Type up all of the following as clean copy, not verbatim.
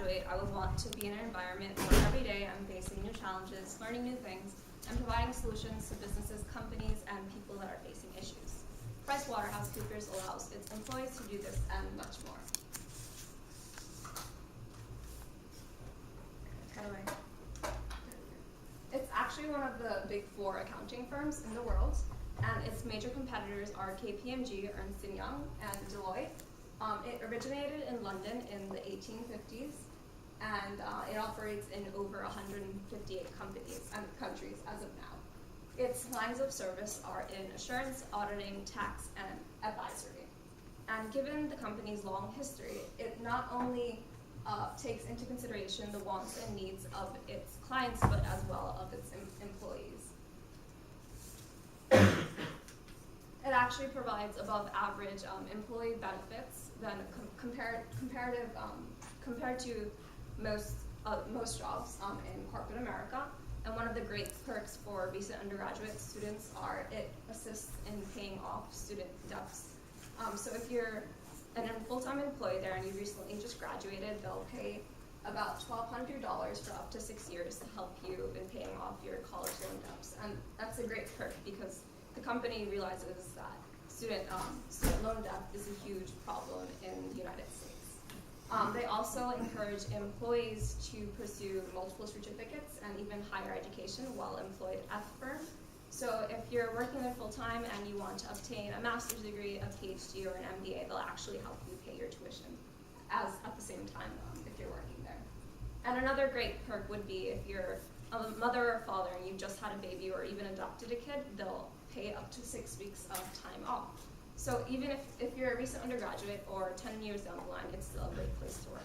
graduate, I would want to be in an environment where every day I'm facing new challenges, learning new things, and providing solutions to businesses, companies, and people that are facing issues. PricewaterhouseCoopers allows its employees to do this and much more. How do I? It's actually one of the big 4 accounting firms in the world, and its major competitors are KPMG, Ernst & Young, and Deloitte. It originated in London in the 1850s, and it operates in over 158 countries as of now. Its lines of service are in assurance, auditing, tax, and advisory. And given the company's long history, it not only takes into consideration the wants and needs of its clients, but as well of its employees. It actually provides above average employee benefits than compared to most jobs in corporate America. And one of the great perks for recent undergraduate students are it assists in paying off student debts. So if you're a full-time employee there and you recently just graduated, they'll pay about $1,200 for up to 6 years to help you in paying off your college loan debts. And that's a great perk because the company realizes that student loan debt is a huge problem in the United States. They also encourage employees to pursue multiple certificates and even higher education while employed at the firm. So if you're working there full-time and you want to obtain a master's degree, a PhD, or an MBA, they'll actually help you pay your tuition at the same time if you're working there. And another great perk would be if you're a mother or father and you've just had a baby or even adopted a kid, they'll pay up to 6 weeks of time off. So even if you're a recent undergraduate or 10 years down the line, it's still a great place to work.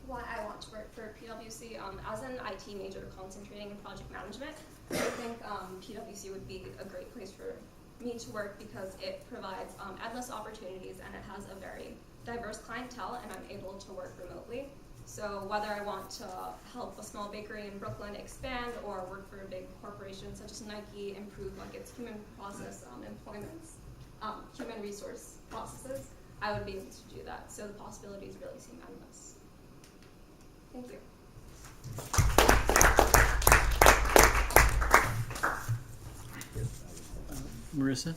Why I want to work for PwC, as an IT major concentrating in project management, I think PwC would be a great place for me to work because it provides endless opportunities and it has a very diverse clientele, and I'm able to work remotely. So whether I want to help a small bakery in Brooklyn expand or work for a big corporation such as Nike improve its human resource processes, I would be able to do that. So the possibilities really seem endless. Thank you. Marissa?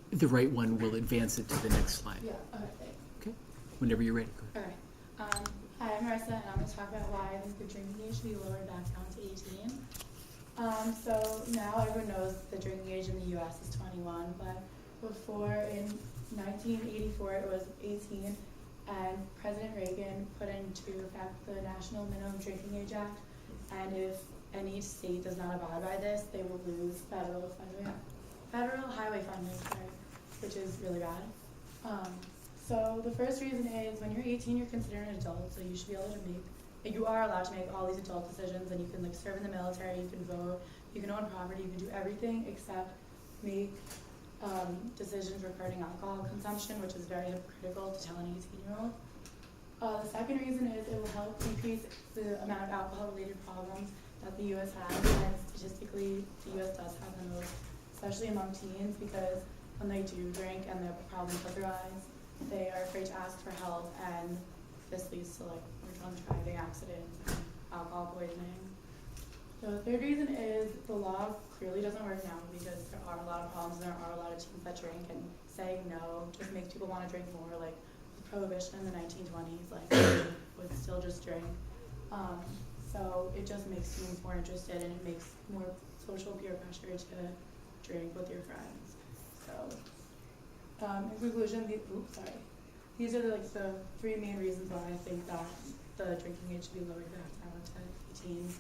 The right one will advance it to the next slide. Yeah, okay. Okay, whenever you're ready. All right. Hi, I'm Marissa, and I'm going to talk about why I think the drinking age should be lowered back down to 18. So now everyone knows the drinking age in the U.S. is 21, but before, in 1984, it was 18, and President Reagan put into effect the National Minimum Drinking Age Act, and if any state does not abide by this, they will lose federal highway funding, which is really bad. So the first reason is when you're 18, you're considered an adult, so you should be able to you are allowed to make all these adult decisions, and you can serve in the military, you can vote, you can own property, you can do everything except make decisions regarding alcohol consumption, which is very hypocritical to tell an 18-year-old. The second reason is it will help decrease the amount of alcohol-related problems that the U.S. has, and statistically, the U.S. does have the most, especially among teens, because when they do drink and their problems arise, they are afraid to ask for help, and this leads to drunk driving accidents and alcohol poisoning. The third reason is the law clearly doesn't work now because there are a lot of problems and there are a lot of teens that drink, and saying no just makes people want to drink more. Like with Prohibition in the 1920s, would still just drink. So it just makes teens more interested, and it makes more social peer pressure to drink with your friends. So in conclusion, these are the 3 main reasons why I think that the drinking age should be lowered back down to 18.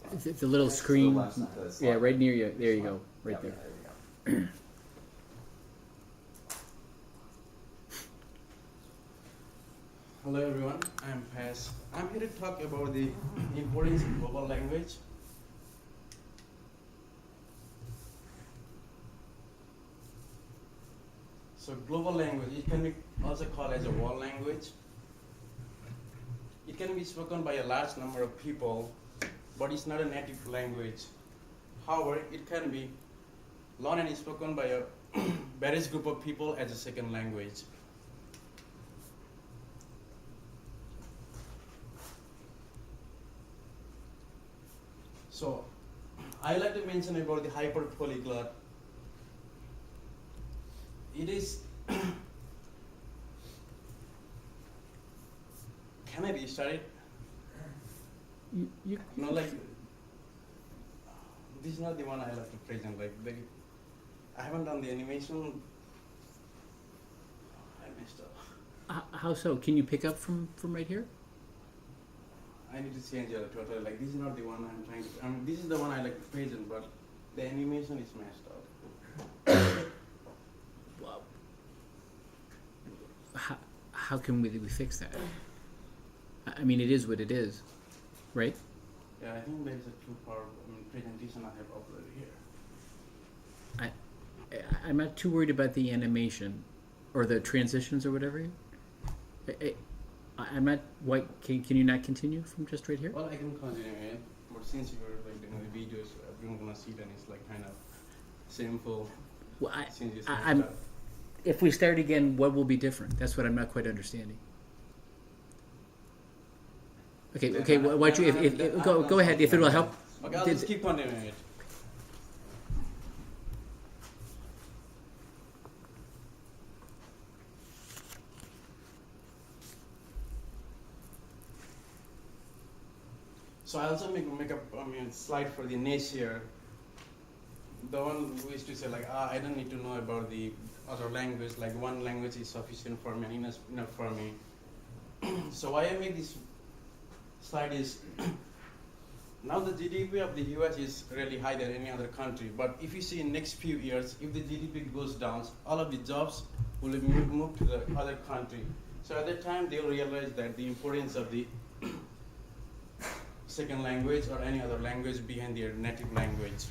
The little Next to the screen. left side of the slide. Yeah, right near you. There you This go. one? Right Yep, there. There you go. Hello everyone, I'm Paz. I'm here to talk about the importance of global language. So global language, it can be also called as a world language. It can be spoken by a large number of people, but it's not a native language. However, it can be learned and spoken by a various group of people as a second language. So, I like to mention about the hyperpolyglot. It is. Can I restart it? No, like this is not the one I like to present. Like I haven't done the animation. I messed up. How so? Can you pick up from right here? I need to change it totally. Like this is not the one I'm trying to. I mean, this is the one I like to present, but the animation is messed up. Wow. How can we fix that? I mean, it is what it is, right? Yeah, I think there is a two-part presentation I have uploaded here. I'm not too worried about the animation or the transitions or whatever. I'm not. Why can you not continue from just right here? Well, I can continue it, but since you were like doing the videos, everyone gonna see then it's like kind of simple. Well, Since you I'm. If we start again, what will be different? That's what I'm not quite understanding. Okay. Then Okay. Why don't you? If go ahead. If it will help. Okay, I'll just keep continuing it. So I also make a slide for the niche here. The one who used to say like, I don't need to know about the other language, like one language is sufficient for me and enough for me. So why I make this slide is, now the GDP of the US is really higher than any other country, but if you see in next few years, if the GDP goes down, all of the jobs will move to the other country. So at that time, they'll realize that the importance of the second language or any other language behind their native language.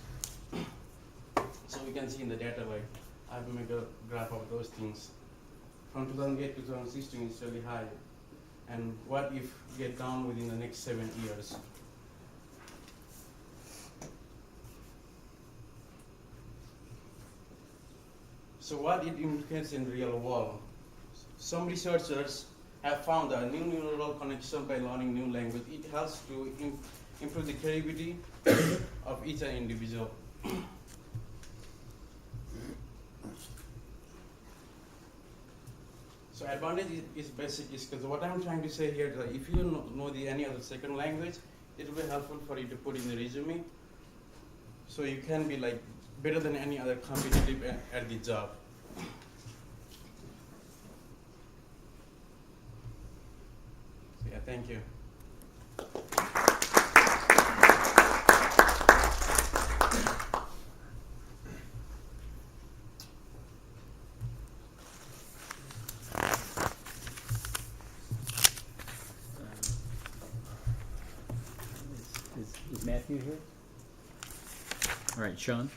So we can see in the data, like I've made a graph of those things. From 2008 to 2016, it's really high. And what if get down within the next 7 years? So what it implicates in real world? Some researchers have found that new neural connection by learning new language, it helps to improve the creativity of each individual. So advantage is basic, is because what I'm trying to say here is that if you know any other second language, it will be helpful for you to put in the resume. So you can be like better than any other competitive at the job. So yeah, thank you. Is Matthew here? All right, Sean.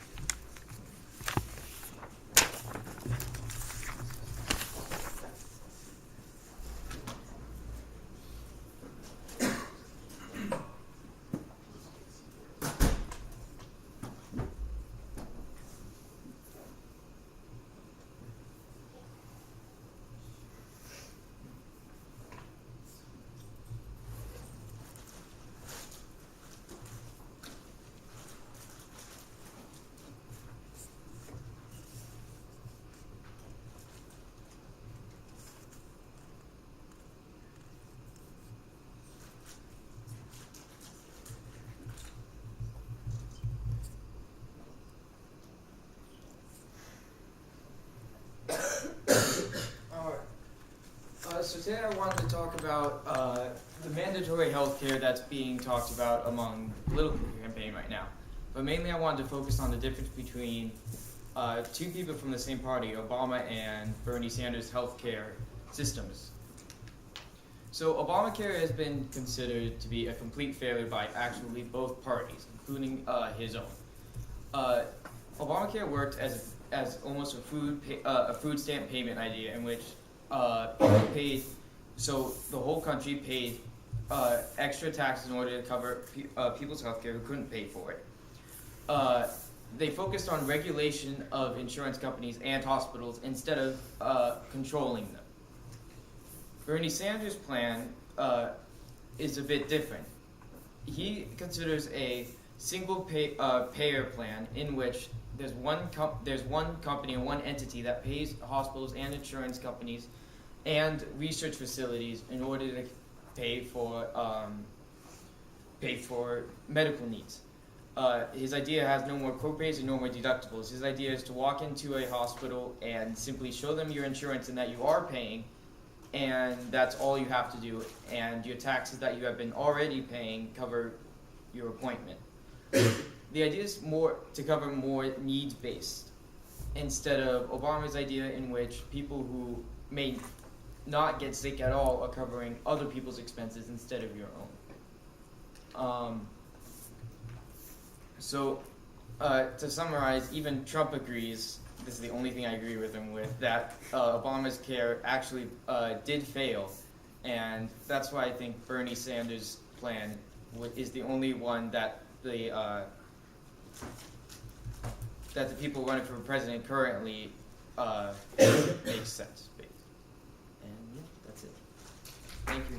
today I wanted to talk about the mandatory health care that's being talked about among the political campaign right now. But mainly I wanted to focus on the difference between two people from the same party, Obama and Bernie Sanders' health care systems. So Obamacare has been considered to be a complete failure by actually both parties, including his own. Obamacare worked as almost a food stamp payment idea in which people paid, so the whole country paid extra taxes in order to cover people's health care who couldn't pay for it. They focused on regulation of insurance companies and hospitals instead of controlling them. Bernie Sanders' plan is a bit different. He considers a single payer plan in which there's one company and one entity that pays hospitals and insurance companies and research facilities in order to pay for medical needs. His idea has no more co-pays and no more deductibles. His idea is to walk into a hospital and simply show them your insurance and that you are paying, and that's all you have to do, and your taxes that you have been already paying cover your appointment. The idea is more to cover more needs-based instead of Obama's idea in which people who may not get sick at all are covering other people's expenses instead of your own. To summarize, even Trump agrees, this is the only thing I agree with him with, that Obama's care actually did fail, and that's why I think Bernie Sanders' plan is the only one that the people running for president currently makes sense. And yeah, that's it. Thank you.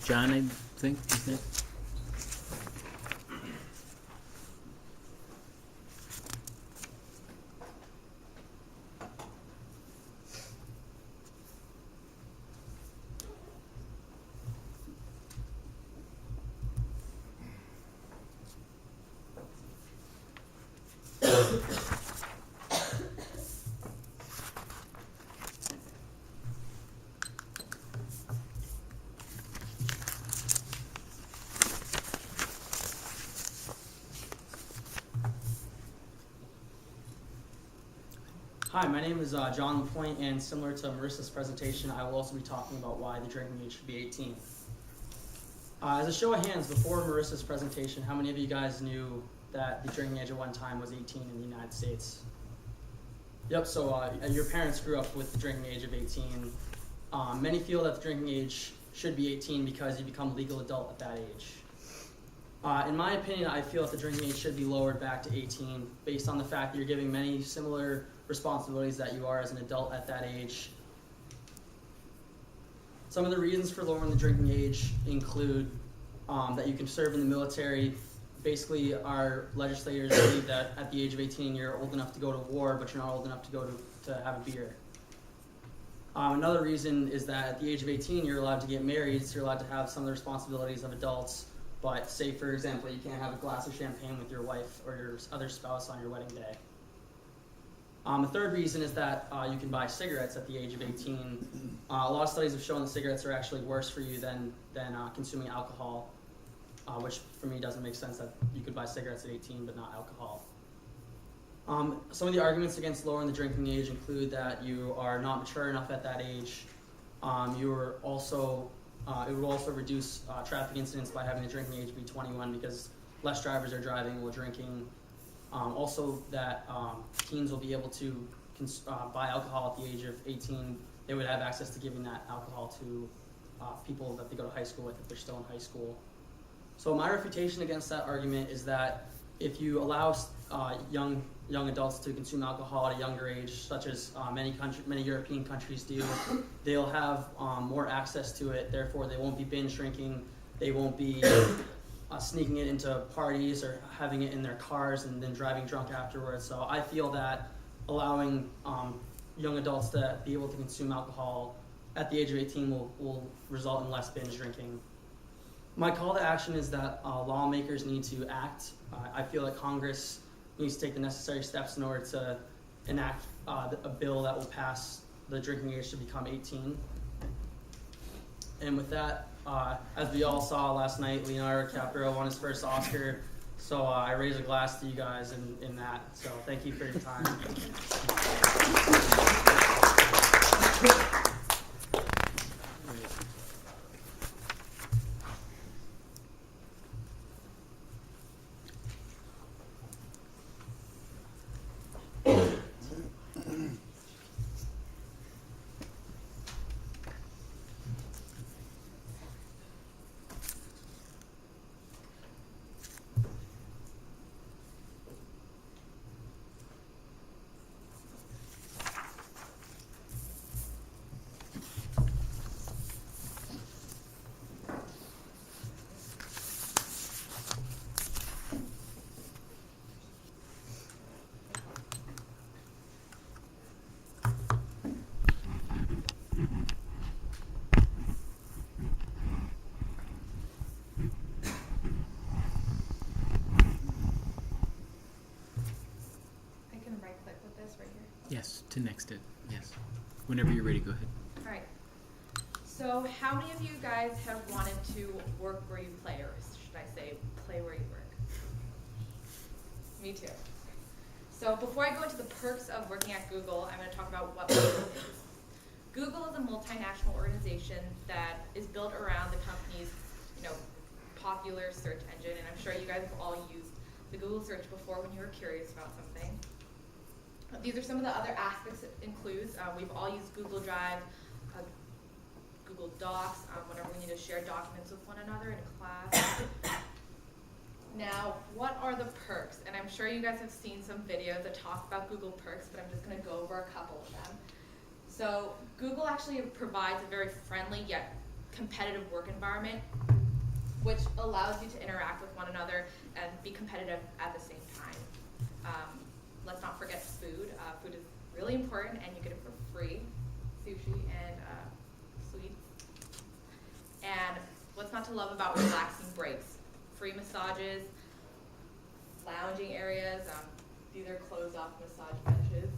John, I think, is it? Hi, my name is John LaPointe, and similar to Marissa's presentation, I will also be talking about why the drinking age should be 18. As a show of hands, before Marissa's presentation, how many of you guys knew that the drinking age at one time was 18 in the United States? Yep, so your parents grew up with the drinking age of 18. Many feel that the drinking age should be 18 because you become a legal adult at that age. In my opinion, I feel that the drinking age should be lowered back to 18 based on the fact that you're giving many similar responsibilities that you are as an adult at that age. Some of the reasons for lowering the drinking age include that you can serve in the military. Basically, our legislators believe that at the age of 18 you're old enough to go to war, but you're not old enough to go to have a beer. Another reason is that at the age of 18 you're allowed to get married, so you're allowed to have some of the responsibilities of adults, but say for example you can't have a glass of champagne with your wife or your other spouse on your wedding day. The third reason is that you can buy cigarettes at the age of 18. A lot of studies have shown that cigarettes are actually worse for you than consuming alcohol, which for me doesn't make sense that you could buy cigarettes at 18 but not alcohol. Some of the arguments against lowering the drinking age include that you are not mature enough at that age. It would also reduce traffic incidents by having the drinking age be 21 because less drivers are driving while drinking. Also that teens will be able to buy alcohol at the age of 18. They would have access to giving that alcohol to people that they go to high school with if they're still in high school. So my refutation against that argument is that if you allow young adults to consume alcohol at a younger age, such as many European countries do, they'll have more access to it. Therefore, they won't be binge drinking. They won't be sneaking it into parties or having it in their cars and then driving drunk afterwards. So I feel that allowing young adults to be able to consume alcohol at the age of 18 will result in less binge drinking. My call to action is that lawmakers need to act. I feel that Congress needs to take the necessary steps in order to enact a bill that will pass the drinking age to become 18. And with that, as we all saw last night, Leonardo DiCaprio won his first Oscar. So I raise a glass to you guys in that. So thank you for your time. Yes, to next it. Yes. Whenever you're ready, go ahead. All right. So how many of you guys have wanted to work where you play, or should I say play where you work? Me too. So before I go into the perks of working at Google, I'm going to talk about what Google is. Google is a multinational organization that is built around the company's, popular search engine, and I'm sure you guys have all used the Google search before when you were curious about something. These are some of the other aspects it includes. We've all used Google Drive, Google Docs, whenever we need to share documents with one another in a class. Now, what are the perks? And I'm sure you guys have seen some videos that talk about Google perks, but I'm just going to go over a couple of them. So Google actually provides a very friendly yet competitive work environment, which allows you to interact with one another and be competitive at the same time. Let's not forget food. Food is really important, and you get it for free. Sushi and sweets. And what's not to love about relaxing breaks? Free massages, lounging areas. These are closed-off massage benches.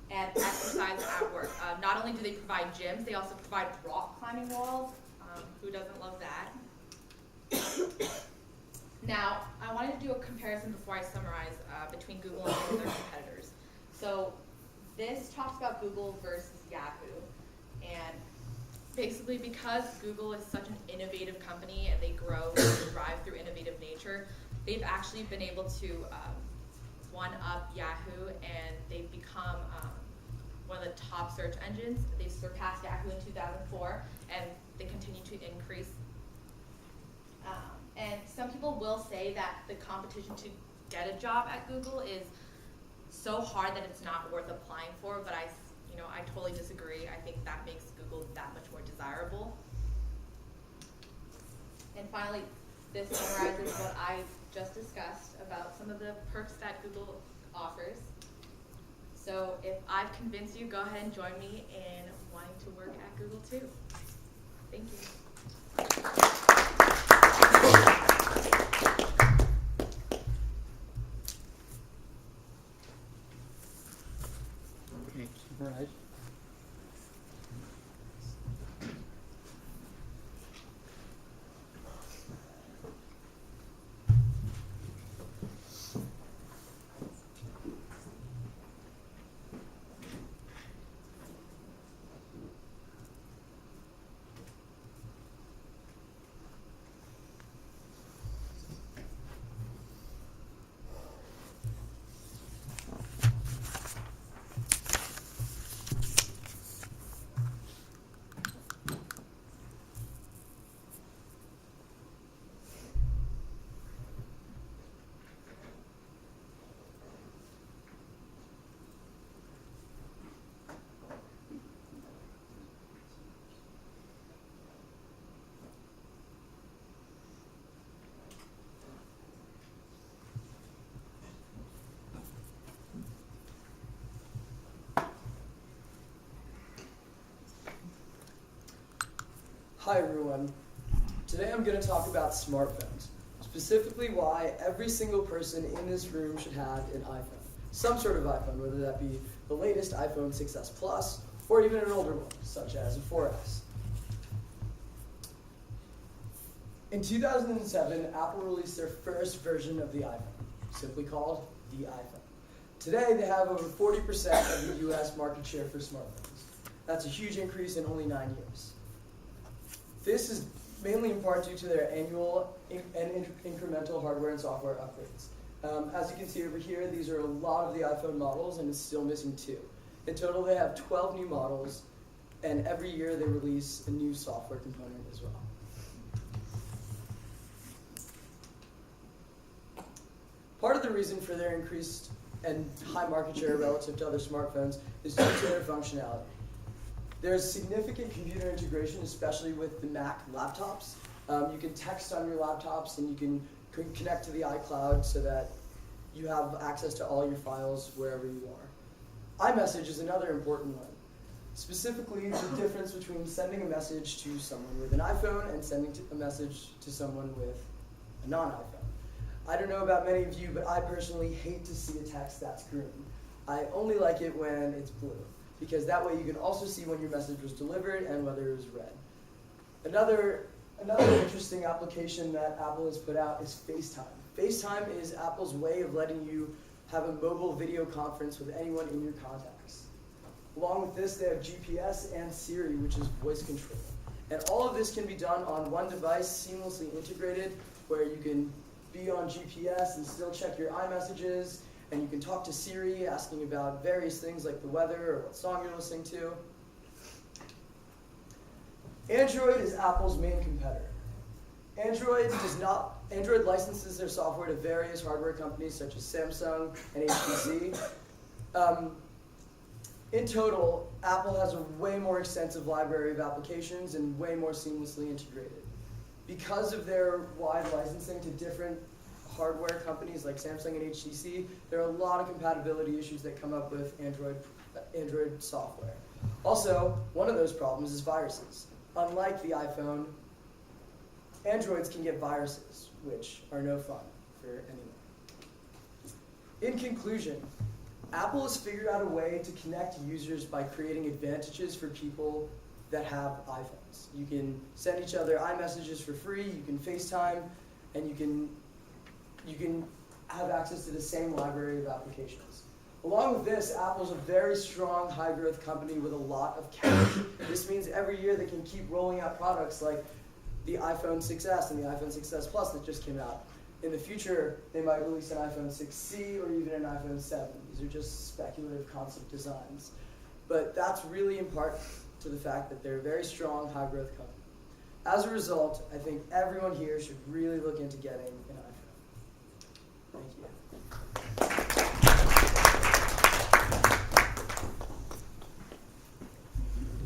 And exercise at work. Not only do they provide gyms, they also provide rock climbing walls. Who doesn't love that? Now, I wanted to do a comparison before I summarize between Google and some of their competitors. So this talks about Google versus Yahoo. And basically because Google is such an innovative company and they grow and thrive through innovative nature, they've actually been able to one-up Yahoo, and they've become one of the top search engines. They surpassed Yahoo in 2004, and they continue to increase. And some people will say that the competition to get a job at Google is so hard that it's not worth applying for, but I totally disagree. I think that makes Google that much more desirable. And finally, this summarizes what I just discussed about some of the perks that Google offers. So if I've convinced you, go ahead and join me in wanting to work at Google too. Thank you. Okay, summarize. Hi everyone. Today I'm going to talk about smartphones, specifically why every single person in this room should have an iPhone. Some sort of iPhone, whether that be the latest iPhone 6s Plus or even an older one, such as a 4S. In 2007, Apple released their first version of the iPhone, simply called the iPhone. Today they have over 40% of the US market share for smartphones. That's a huge increase in only 9 years. This is mainly in part due to their annual and incremental hardware and software upgrades. As you can see over here, these are a lot of the iPhone models, and it's still missing 2. In total, they have 12 new models, and every year they release a new software component as well. Part of the reason for their increased and high market share relative to other smartphones is due to their functionality. There's significant computer integration, especially with the Mac laptops. You can text on your laptops, and you can connect to the iCloud so that you have access to all your files wherever you are. iMessage is another important one. Specifically, the difference between sending a message to someone with an iPhone and sending a message to someone with a non-iPhone. I don't know about many of you, but I personally hate to see a text that's green. I only like it when it's blue, because that way you can also see when your message was delivered and whether it was read. Another interesting application that Apple has put out is FaceTime. FaceTime is Apple's way of letting you have a mobile video conference with anyone in your contacts. Along with this, they have GPS and Siri, which is voice control. And all of this can be done on one device, seamlessly integrated, where you can be on GPS and still check your iMessages, and you can talk to Siri asking about various things like the weather or what song you're listening to. Android is Apple's main competitor. Android licenses their software to various hardware companies such as Samsung and HTC. In total, Apple has a way more extensive library of applications and way more seamlessly integrated. Because of their wide licensing to different hardware companies like Samsung and HTC, there are a lot of compatibility issues that come up with Android software. Also, one of those problems is viruses. Unlike the iPhone, Androids can get viruses, which are no fun for anyone. In conclusion, Apple has figured out a way to connect users by creating advantages for people that have iPhones. You can send each other iMessages for free, you can FaceTime, and you can have access to the same library of applications. Along with this, Apple's a very strong, high-growth company with a lot of cash. This means every year they can keep rolling out products like the iPhone 6s and the iPhone 6s Plus that just came out. In the future, they might release an iPhone 6C or even an iPhone 7. These are just speculative concept designs. But that's really in part to the fact that they're a very strong, high-growth company. As a result, I think everyone here should really look into getting an iPhone. Thank you.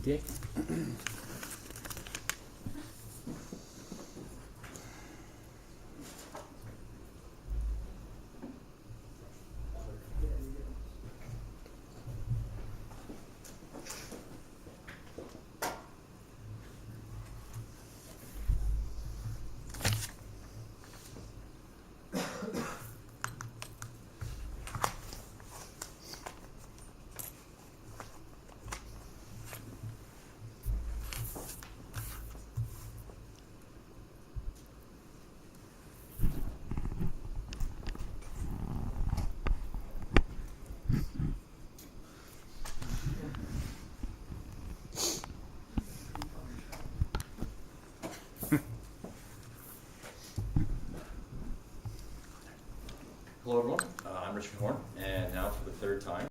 Dick? Hello everyone, I'm Richard Horn, and now for the third time